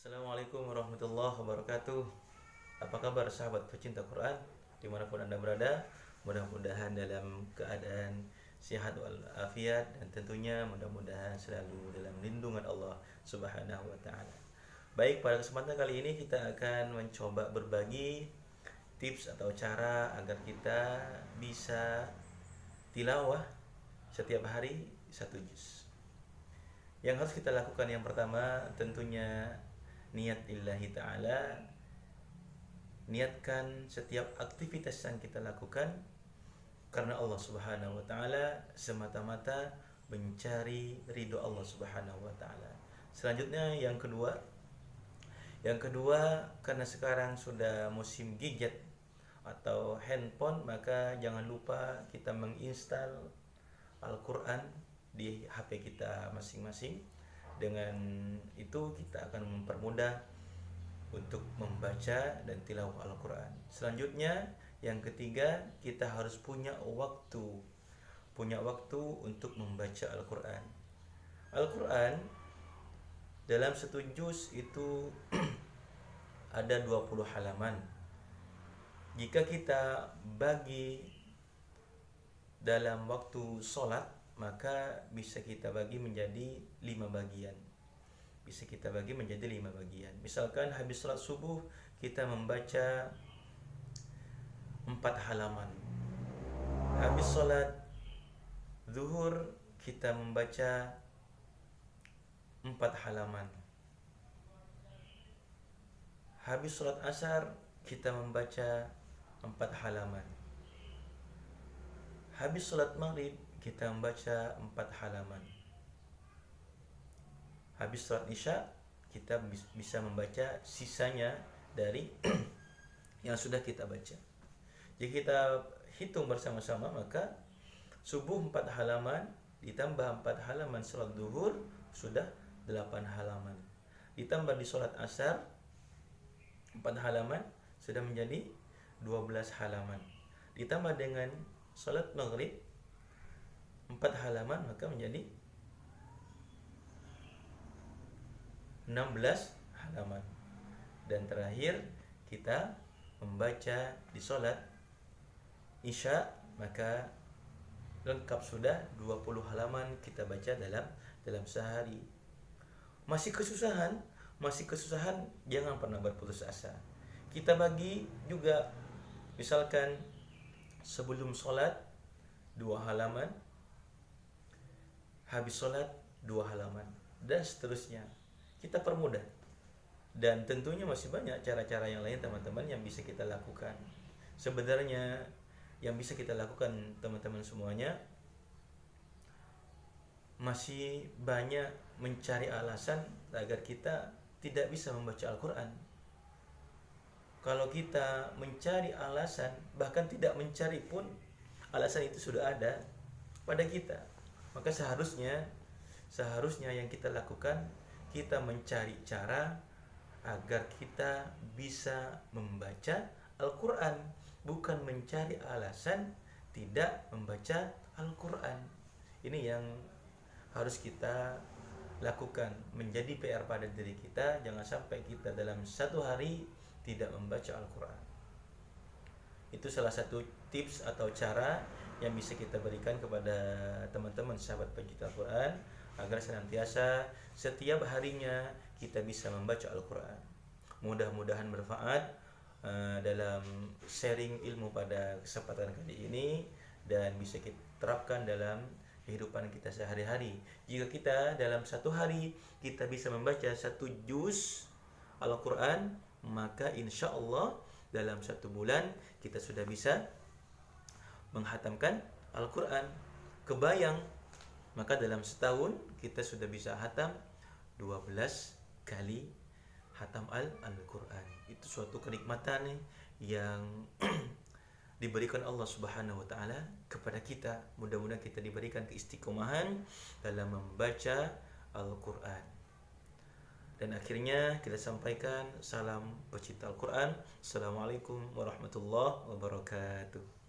Assalamualaikum warahmatullahi wabarakatuh. Apa kabar sahabat pecinta Quran dimanapun anda berada? Mudah-mudahan dalam keadaan sehat walafiat dan tentunya mudah-mudahan selalu dalam lindungan Allah Subhanahu wa taala. Baik, pada kesempatan kali ini kita akan mencoba berbagi tips atau cara agar kita bisa tilawah setiap hari satu juz. Yang harus kita lakukan yang pertama tentunya niat lillahi ta'ala. Niatkan setiap aktivitas yang kita lakukan karena Allah Subhanahu wa taala, semata-mata mencari ridho Allah Subhanahu wa taala. Selanjutnya yang kedua karena sekarang sudah musim gadget atau handphone, maka jangan lupa kita menginstal Al-Quran di HP kita masing-masing. Dengan itu kita akan mempermudah untuk membaca dan tilawah Al-Quran. Selanjutnya yang ketiga, kita harus punya waktu untuk membaca Al-Quran. Al-Quran dalam satu juz itu ada 20 halaman. Jika kita bagi dalam waktu sholat, maka bisa kita bagi menjadi 5 bagian. Misalkan habis sholat subuh kita membaca 4 halaman. Habis sholat zuhur kita membaca 4 halaman. Habis sholat asar kita membaca 4 halaman. Habis sholat maghrib kita membaca 4 halaman. Habis sholat isya kita bisa membaca sisanya dari yang sudah kita baca. Jika kita hitung bersama-sama, maka subuh 4 halaman ditambah 4 halaman sholat duhur sudah 8 halaman. Ditambah di sholat asar 4 halaman sudah menjadi 12 halaman. Ditambah dengan sholat maghrib 4 halaman maka menjadi 16 halaman. Dan terakhir kita membaca di sholat isya, maka lengkap sudah 20 halaman kita baca dalam sehari. Masih kesusahan, jangan pernah berputus asa. Kita bagi juga, misalkan sebelum sholat 2 halaman, habis sholat 2 halaman, dan seterusnya. Kita permudah. Dan tentunya masih banyak cara-cara yang lain teman-teman yang bisa kita lakukan. Sebenarnya yang bisa kita lakukan teman-teman semuanya, masih banyak mencari alasan agar kita tidak bisa membaca Al-Quran. Kalau kita mencari alasan, bahkan tidak mencari pun, alasan itu sudah ada pada kita. Maka seharusnya yang kita lakukan, kita mencari cara agar kita bisa membaca Al-Quran, bukan mencari alasan tidak membaca Al-Quran. Ini yang harus kita lakukan, menjadi PR pada diri kita. Jangan sampai kita dalam satu hari tidak membaca Al-Quran. Itu salah satu tips atau cara yang bisa kita berikan kepada teman-teman sahabat pecinta Al-Quran, agar senantiasa setiap harinya kita bisa membaca Al-Quran. Mudah-mudahan bermanfaat dalam sharing ilmu pada kesempatan kali ini, dan bisa kita terapkan dalam kehidupan kita sehari-hari. Jika kita dalam satu hari kita bisa membaca 1 juz Al-Quran, maka insya Allah dalam 1 bulan kita sudah bisa menghatamkan Al-Quran. Kebayang, maka dalam setahun kita sudah bisa hatam 12 kali hatam Al-Quran. Itu suatu kenikmatan yang diberikan Allah Subhanahu wa taala kepada kita. Mudah-mudahan kita diberikan keistiqomahan dalam membaca Al-Quran. Dan akhirnya kita sampaikan salam pecinta Al-Quran. Assalamualaikum warahmatullahi wabarakatuh.